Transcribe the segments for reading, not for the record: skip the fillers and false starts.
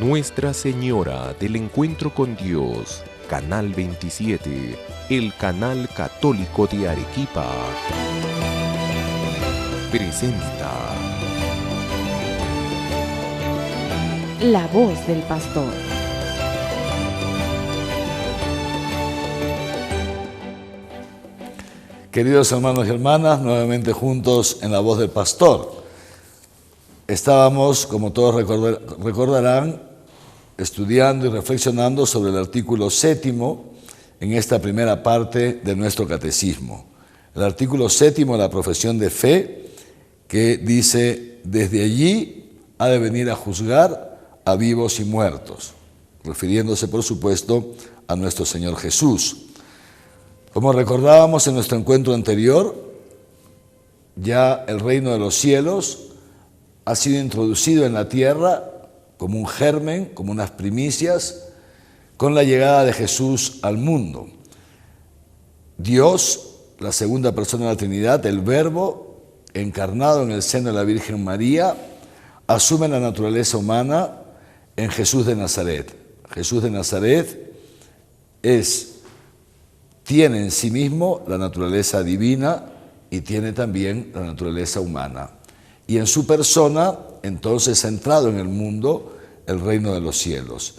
Nuestra Señora del Encuentro con Dios, Canal 27, el canal católico de Arequipa, presenta La Voz del Pastor. Queridos hermanos y hermanas, nuevamente juntos en La Voz del Pastor. Estábamos, como todos recordarán, estudiando y reflexionando sobre el artículo 7 en esta primera parte de nuestro catecismo. El artículo 7 de la profesión de fe, que dice: desde allí ha de venir a juzgar a vivos y muertos, refiriéndose, por supuesto, a nuestro Señor Jesús. Como recordábamos en nuestro encuentro anterior, ya el reino de los cielos ha sido introducido en la tierra como un germen, como unas primicias, con la llegada de Jesús al mundo. Dios, la segunda persona de la Trinidad, el Verbo, encarnado en el seno de la Virgen María, asume la naturaleza humana en Jesús de Nazaret. Jesús de Nazaret tiene en sí mismo la naturaleza divina y tiene también la naturaleza humana. Y en su persona, entonces, ha entrado en el mundo el reino de los cielos.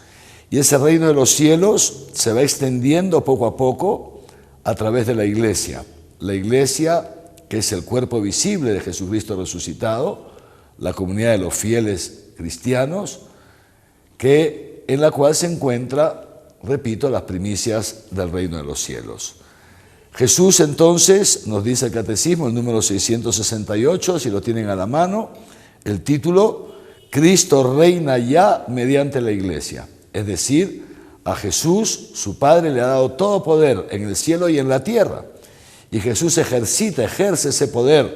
Y ese reino de los cielos se va extendiendo poco a poco a través de la Iglesia. La Iglesia, que es el cuerpo visible de Jesucristo resucitado, la comunidad de los fieles cristianos, en la cual se encuentra, repito, las primicias del reino de los cielos. Jesús, entonces, nos dice el catecismo, el número 668, si lo tienen a la mano, el título: Cristo reina ya mediante la Iglesia. Es decir, a Jesús, su Padre, le ha dado todo poder en el cielo y en la tierra. Y Jesús ejerce ese poder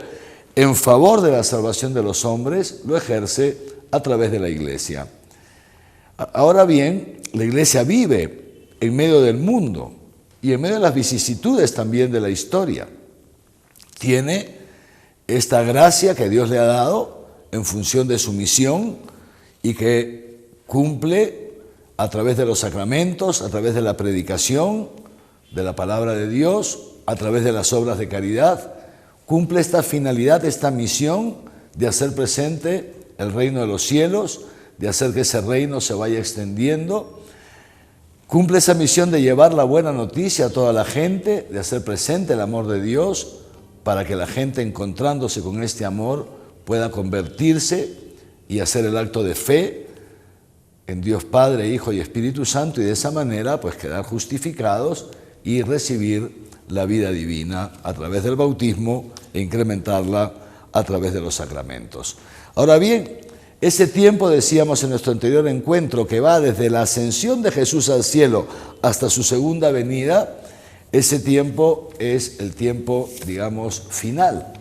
en favor de la salvación de los hombres, lo ejerce a través de la Iglesia. Ahora bien, la Iglesia vive en medio del mundo y en medio de las vicisitudes también de la historia. Tiene esta gracia que Dios le ha dado en función de su misión y que cumple a través de los sacramentos, a través de la predicación de la palabra de Dios, a través de las obras de caridad. Cumple esta finalidad, esta misión de hacer presente el reino de los cielos, de hacer que ese reino se vaya extendiendo. Cumple esa misión de llevar la buena noticia a toda la gente, de hacer presente el amor de Dios, para que la gente, encontrándose con este amor, pueda convertirse y hacer el acto de fe en Dios Padre, Hijo y Espíritu Santo, y de esa manera pues quedar justificados y recibir la vida divina a través del bautismo e incrementarla a través de los sacramentos. Ahora bien, ese tiempo, decíamos en nuestro anterior encuentro, que va desde la ascensión de Jesús al cielo hasta su segunda venida, ese tiempo es el tiempo, digamos, final.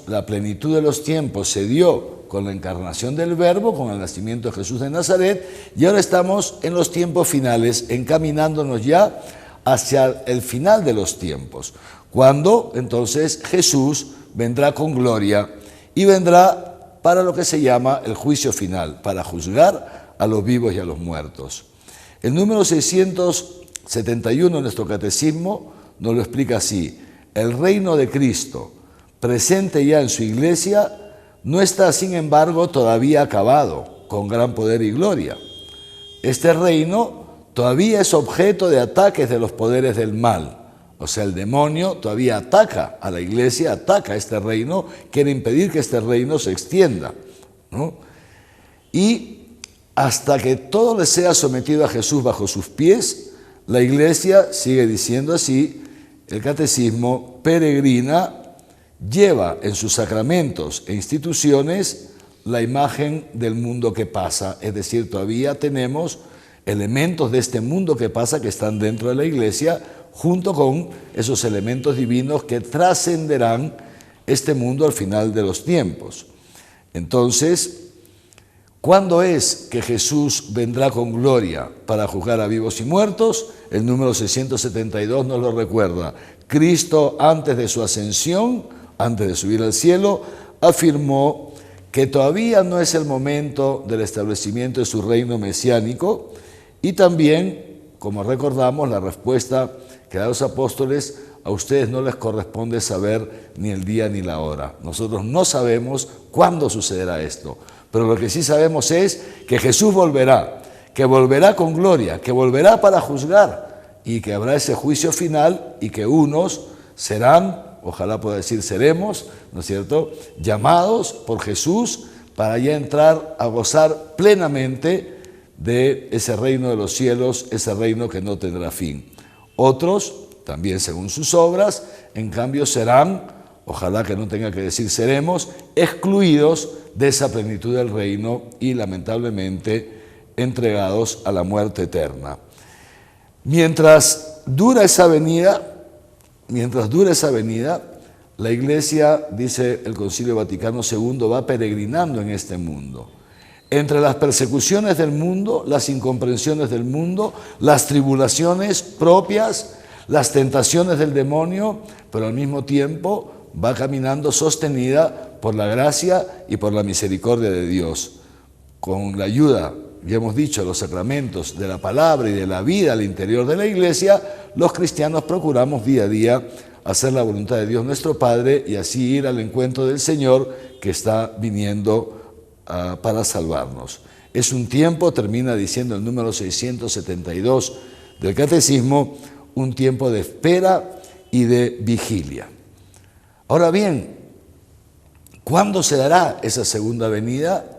La plenitud de los tiempos se dio con la encarnación del Verbo, con el nacimiento de Jesús de Nazaret, y ahora estamos en los tiempos finales, encaminándonos ya hacia el final de los tiempos, cuando entonces Jesús vendrá con gloria y vendrá para lo que se llama el juicio final, para juzgar a los vivos y a los muertos. El número 671 de nuestro catecismo nos lo explica así: el reino de Cristo, presente ya en su Iglesia, no está, sin embargo, todavía acabado, con gran poder y gloria. Este reino todavía es objeto de ataques de los poderes del mal. O sea, el demonio todavía ataca a la Iglesia, ataca a este reino, quiere impedir que este reino se extienda, ¿no? Y hasta que todo le sea sometido a Jesús bajo sus pies, la Iglesia, sigue diciendo así el catecismo, peregrina, lleva en sus sacramentos e instituciones la imagen del mundo que pasa. Es decir, todavía tenemos elementos de este mundo que pasa que están dentro de la Iglesia, junto con esos elementos divinos que trascenderán este mundo al final de los tiempos. Entonces, ¿cuándo es que Jesús vendrá con gloria para juzgar a vivos y muertos? El número 672 nos lo recuerda. Cristo, antes de su ascensión, antes de subir al cielo, afirmó que todavía no es el momento del establecimiento de su reino mesiánico, y también, como recordamos, la respuesta que da los apóstoles: a ustedes no les corresponde saber ni el día ni la hora. Nosotros no sabemos cuándo sucederá esto, pero lo que sí sabemos es que Jesús volverá, que volverá con gloria, que volverá para juzgar, y que habrá ese juicio final, y que unos serán, ojalá pueda decir seremos, ¿no es cierto?, llamados por Jesús para ya entrar a gozar plenamente de ese reino de los cielos, ese reino que no tendrá fin. Otros, también según sus obras, en cambio serán, ojalá que no tenga que decir seremos, excluidos de esa plenitud del reino y lamentablemente entregados a la muerte eterna. Mientras dura esa venida, la Iglesia, dice el Concilio Vaticano II, va peregrinando en este mundo. Entre las persecuciones del mundo, las incomprensiones del mundo, las tribulaciones propias, las tentaciones del demonio, pero al mismo tiempo va caminando sostenida por la gracia y por la misericordia de Dios. Con la ayuda, ya hemos dicho, de los sacramentos, de la palabra y de la vida al interior de la Iglesia, los cristianos procuramos día a día hacer la voluntad de Dios nuestro Padre y así ir al encuentro del Señor que está viniendo para salvarnos. Es un tiempo, termina diciendo el número 672 del Catecismo, un tiempo de espera y de vigilia. Ahora bien, ¿cuándo se dará esa segunda venida?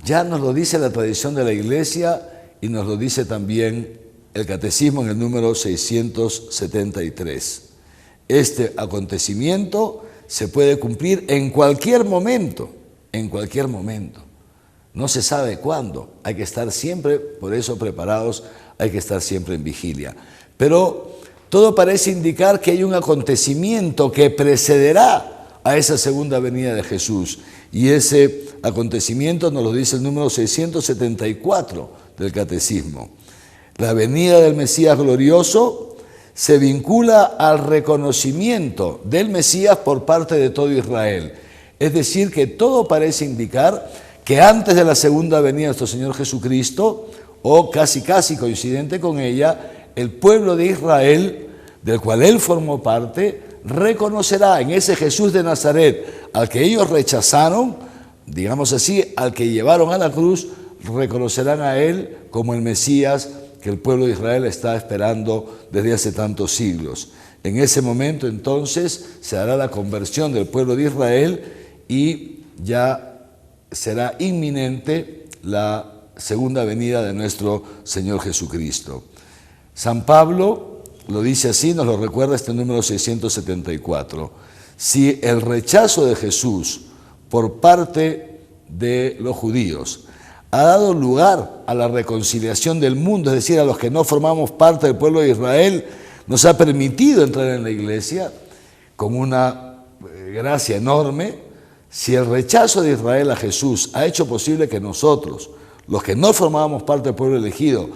Ya nos lo dice la tradición de la Iglesia y nos lo dice también el Catecismo en el número 673. Este acontecimiento se puede cumplir en cualquier momento, No se sabe cuándo, hay que estar siempre, por eso preparados, hay que estar siempre en vigilia. Pero todo parece indicar que hay un acontecimiento que precederá a esa segunda venida de Jesús. Y ese acontecimiento nos lo dice el número 674 del Catecismo. La venida del Mesías glorioso se vincula al reconocimiento del Mesías por parte de todo Israel. Es decir, que todo parece indicar que antes de la segunda venida de nuestro Señor Jesucristo, o casi coincidente con ella, el pueblo de Israel, del cual él formó parte, reconocerá en ese Jesús de Nazaret, al que ellos rechazaron, digamos así, al que llevaron a la cruz, reconocerán a él como el Mesías que el pueblo de Israel está esperando desde hace tantos siglos. En ese momento entonces se hará la conversión del pueblo de Israel y ya será inminente la segunda venida de nuestro Señor Jesucristo. San Pablo lo dice así, nos lo recuerda este número 674. Si el rechazo de Jesús por parte de los judíos ha dado lugar a la reconciliación del mundo, es decir, a los que no formamos parte del pueblo de Israel, nos ha permitido entrar en la Iglesia con una gracia enorme. Si el rechazo de Israel a Jesús ha hecho posible que nosotros, los que no formábamos parte del pueblo elegido,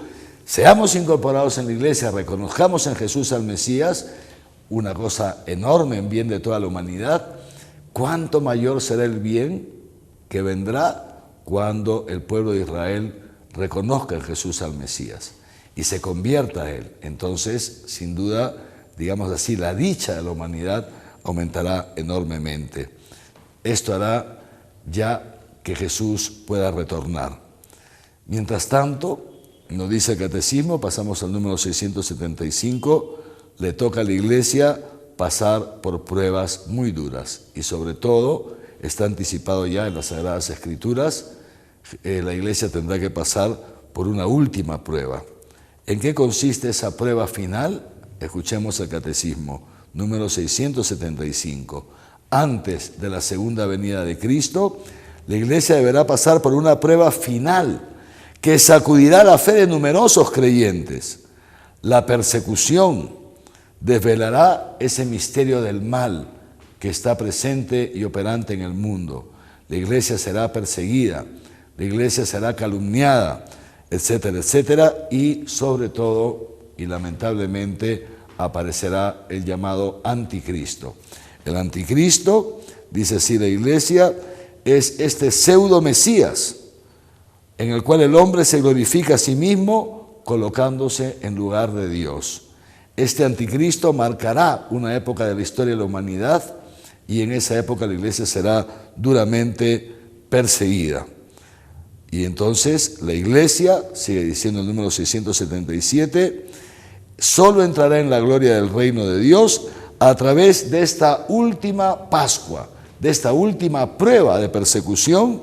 seamos incorporados en la Iglesia, reconozcamos en Jesús al Mesías, una cosa enorme en bien de toda la humanidad, ¿cuánto mayor será el bien que vendrá cuando el pueblo de Israel reconozca en Jesús al Mesías y se convierta a Él? Entonces, sin duda, digamos así, la dicha de la humanidad aumentará enormemente. Esto hará ya que Jesús pueda retornar. Mientras tanto, nos dice el Catecismo, pasamos al número 675, le toca a la Iglesia pasar por pruebas muy duras y sobre todo, está anticipado ya en las Sagradas Escrituras, la Iglesia tendrá que pasar por una última prueba. ¿En qué consiste esa prueba final? Escuchemos el Catecismo, número 675. Antes de la segunda venida de Cristo, la Iglesia deberá pasar por una prueba final que sacudirá la fe de numerosos creyentes. La persecución desvelará ese misterio del mal que está presente y operante en el mundo. La Iglesia será perseguida, la Iglesia será calumniada, etcétera, etcétera, y sobre todo, y lamentablemente, aparecerá el llamado anticristo. El anticristo, dice así la Iglesia, es este pseudo Mesías, en el cual el hombre se glorifica a sí mismo colocándose en lugar de Dios. Este anticristo marcará una época de la historia de la humanidad y en esa época la iglesia será duramente perseguida. Y entonces la iglesia, sigue diciendo el número 677, solo entrará en la gloria del reino de Dios a través de esta última Pascua, de esta última prueba de persecución,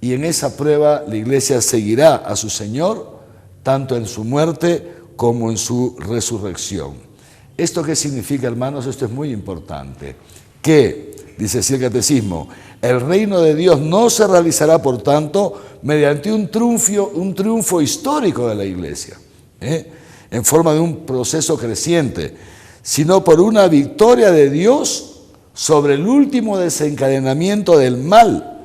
y en esa prueba la iglesia seguirá a su Señor, tanto en su muerte como en su resurrección. ¿Esto qué significa, hermanos? Esto es muy importante. Que, dice así el catecismo, el reino de Dios no se realizará, por tanto, mediante un triunfo histórico de la iglesia, en forma de un proceso creciente, sino por una victoria de Dios sobre el último desencadenamiento del mal,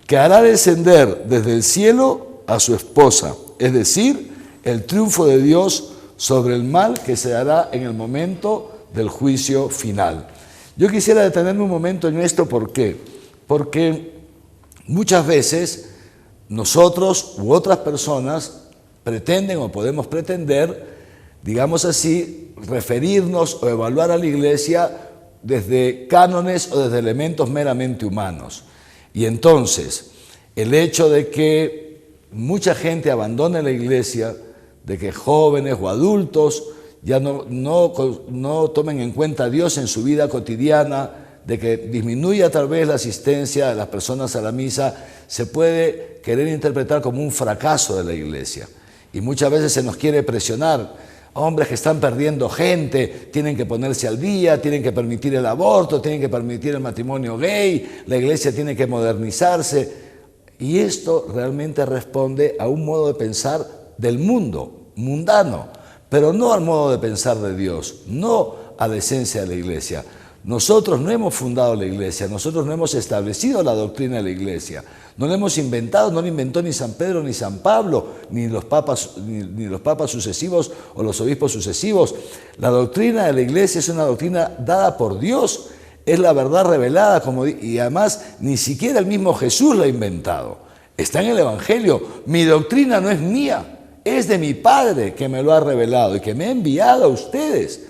que hará descender desde el cielo a su esposa, es decir, el triunfo de Dios sobre el mal que se dará en el momento del juicio final. Yo quisiera detenerme un momento en esto, ¿por qué? Porque muchas veces nosotros u otras personas pretenden o podemos pretender, digamos así, referirnos o evaluar a la iglesia desde cánones o desde elementos meramente humanos. Y entonces, el hecho de que mucha gente abandone la iglesia, de que jóvenes o adultos ya no tomen en cuenta a Dios en su vida cotidiana, de que disminuya tal vez la asistencia de las personas a la misa, se puede querer interpretar como un fracaso de la iglesia. Y muchas veces se nos quiere presionar. Hombres que están perdiendo gente, tienen que ponerse al día, tienen que permitir el aborto, tienen que permitir el matrimonio gay, la iglesia tiene que modernizarse. Y esto realmente responde a un modo de pensar del mundo, mundano, pero no al modo de pensar de Dios, no a la esencia de la iglesia. Nosotros no hemos fundado la iglesia, nosotros no hemos establecido la doctrina de la iglesia, no la hemos inventado, no la inventó ni San Pedro ni San Pablo, ni los papas sucesivos o los obispos sucesivos. La doctrina de la iglesia es una doctrina dada por Dios, es la verdad revelada, y además ni siquiera el mismo Jesús la ha inventado. Está en el Evangelio. Mi doctrina no es mía, es de mi Padre que me lo ha revelado y que me ha enviado a ustedes,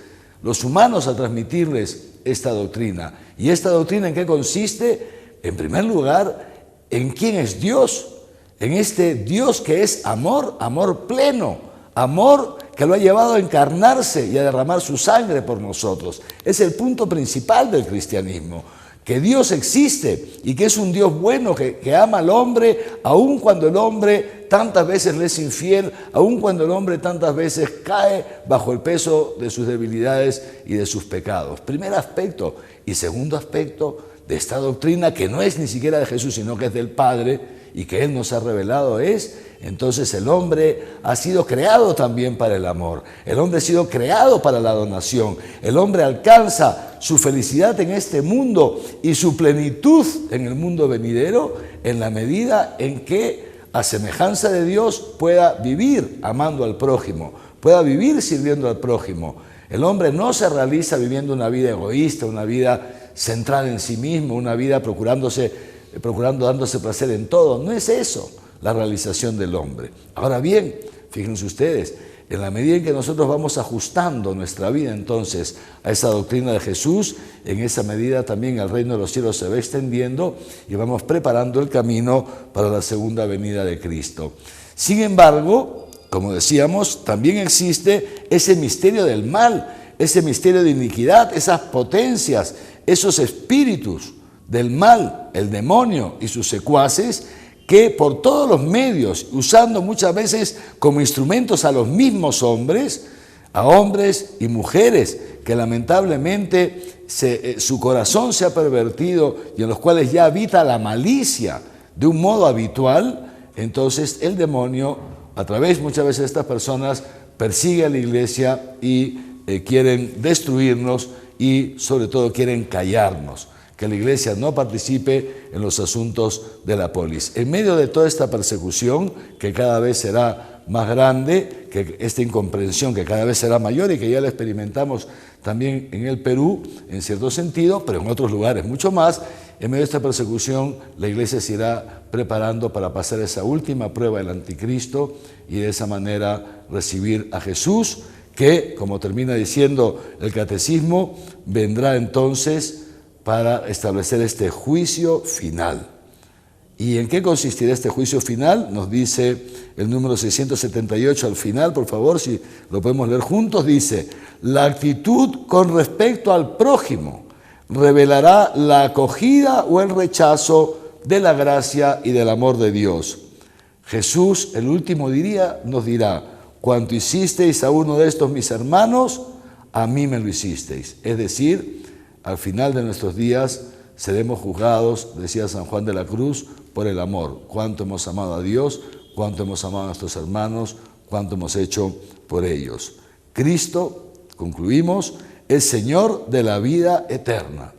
los humanos, a transmitirles esta doctrina. ¿Y esta doctrina en qué consiste? En primer lugar, en quién es Dios, en este Dios que es amor, amor pleno, amor que lo ha llevado a encarnarse y a derramar su sangre por nosotros. Es el punto principal del cristianismo, que Dios existe y que es un Dios bueno que ama al hombre, aun cuando el hombre tantas veces le es infiel, aun cuando el hombre tantas veces cae bajo el peso de sus debilidades y de sus pecados. Primer aspecto. Y segundo aspecto de esta doctrina, que no es ni siquiera de Jesús, sino que es del Padre y que Él nos ha revelado, es, entonces el hombre ha sido creado también para el amor. El hombre ha sido creado para la donación. El hombre alcanza su felicidad en este mundo y su plenitud en el mundo venidero en la medida en que, a semejanza de Dios, pueda vivir amando al prójimo, pueda vivir sirviendo al prójimo. El hombre no se realiza viviendo una vida egoísta, una vida centrada en sí mismo, una vida procurando dándose placer en todo. No es eso la realización del hombre. Ahora bien, fíjense ustedes, en la medida en que nosotros vamos ajustando nuestra vida entonces a esa doctrina de Jesús, en esa medida también el reino de los cielos se va extendiendo y vamos preparando el camino para la segunda venida de Cristo. Sin embargo, como decíamos, también existe ese misterio del mal, ese misterio de iniquidad, esas potencias, esos espíritus del mal, el demonio y sus secuaces, que por todos los medios, usando muchas veces como instrumentos a los mismos hombres, a hombres y mujeres que lamentablemente su corazón se ha pervertido y en los cuales ya habita la malicia de un modo habitual, entonces el demonio, a través muchas veces de estas personas, persigue a la iglesia y quieren destruirnos y sobre todo quieren callarnos, que la iglesia no participe en los asuntos de la polis. En medio de toda esta persecución, que cada vez será más grande, que esta incomprensión que cada vez será mayor y que ya la experimentamos también en el Perú, en cierto sentido, pero en otros lugares mucho más, en medio de esta persecución, la iglesia se irá preparando para pasar esa última prueba del anticristo y de esa manera recibir a Jesús, que, como termina diciendo el catecismo, vendrá entonces para establecer este juicio final. ¿Y en qué consistirá este juicio final? Nos dice el número 678 al final, por favor, si lo podemos leer juntos, dice: la actitud con respecto al prójimo revelará la acogida o el rechazo de la gracia y del amor de Dios. Jesús, el último día, nos dirá: cuanto hicisteis a uno de estos mis hermanos, a mí me lo hicisteis. Es decir, al final de nuestros días seremos juzgados, decía San Juan de la Cruz, por el amor. Cuánto hemos amado a Dios, cuánto hemos amado a nuestros hermanos, cuánto hemos hecho por ellos. Cristo, concluimos, es Señor de la vida eterna.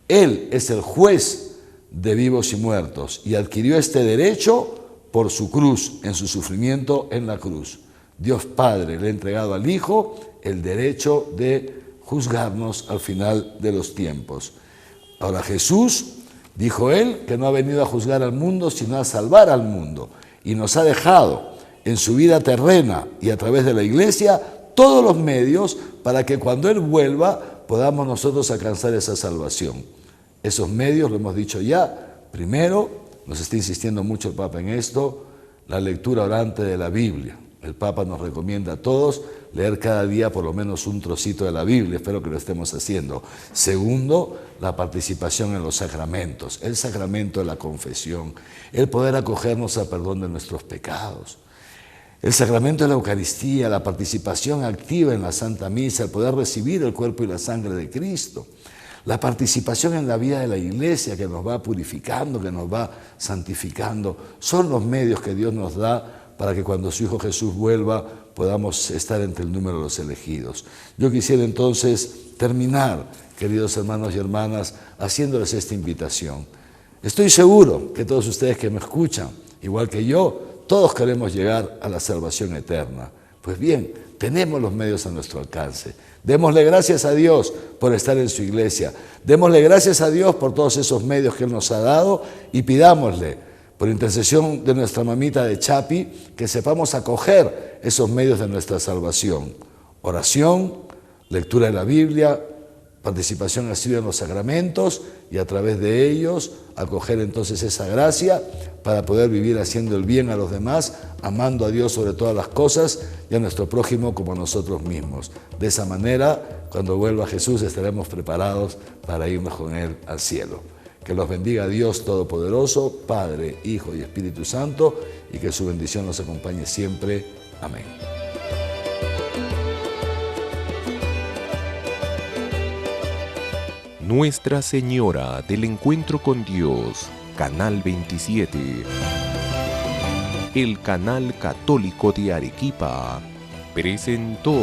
Él es el juez de vivos y muertos y adquirió este derecho por su cruz, en su sufrimiento en la cruz. Dios Padre le ha entregado al Hijo el derecho de juzgarnos al final de los tiempos. Ahora Jesús, dijo él, que no ha venido a juzgar al mundo, sino a salvar al mundo. Y nos ha dejado en su vida terrena y a través de la iglesia todos los medios para que cuando Él vuelva podamos nosotros alcanzar esa salvación. Esos medios, lo hemos dicho ya, primero, nos está insistiendo mucho el Papa en esto, la lectura orante de la Biblia. El Papa nos recomienda a todos leer cada día por lo menos un trocito de la Biblia, espero que lo estemos haciendo. Segundo, la participación en los sacramentos, el sacramento de la confesión, el poder acogernos al perdón de nuestros pecados. El sacramento de la Eucaristía, la participación activa en la Santa Misa, el poder recibir el cuerpo y la sangre de Cristo. La participación en la vida de la iglesia que nos va purificando, que nos va santificando, son los medios que Dios nos da para que cuando su Hijo Jesús vuelva podamos estar entre el número de los elegidos. Yo quisiera entonces terminar, queridos hermanos y hermanas, haciéndoles esta invitación. Estoy seguro que todos ustedes que me escuchan, igual que yo, todos queremos llegar a la salvación eterna. Pues bien, tenemos los medios a nuestro alcance. Démosle gracias a Dios por estar en su iglesia. Démosle gracias a Dios por todos esos medios que Él nos ha dado y pidámosle, por intercesión de nuestra mamita de Chapi, que sepamos acoger esos medios de nuestra salvación. Oración, lectura de la Biblia, participación activa en los sacramentos y a través de ellos acoger entonces esa gracia para poder vivir haciendo el bien a los demás, amando a Dios sobre todas las cosas y a nuestro prójimo como a nosotros mismos. De esa manera, cuando vuelva Jesús, estaremos preparados para irnos con Él al cielo. Que los bendiga Dios Todopoderoso, Padre, Hijo y Espíritu Santo, y que su bendición nos acompañe siempre. Amén. Nuestra Señora del Encuentro con Dios, Canal 27. El Canal Católico de Arequipa presentó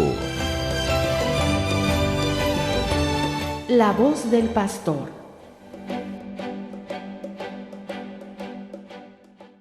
La voz del pastor.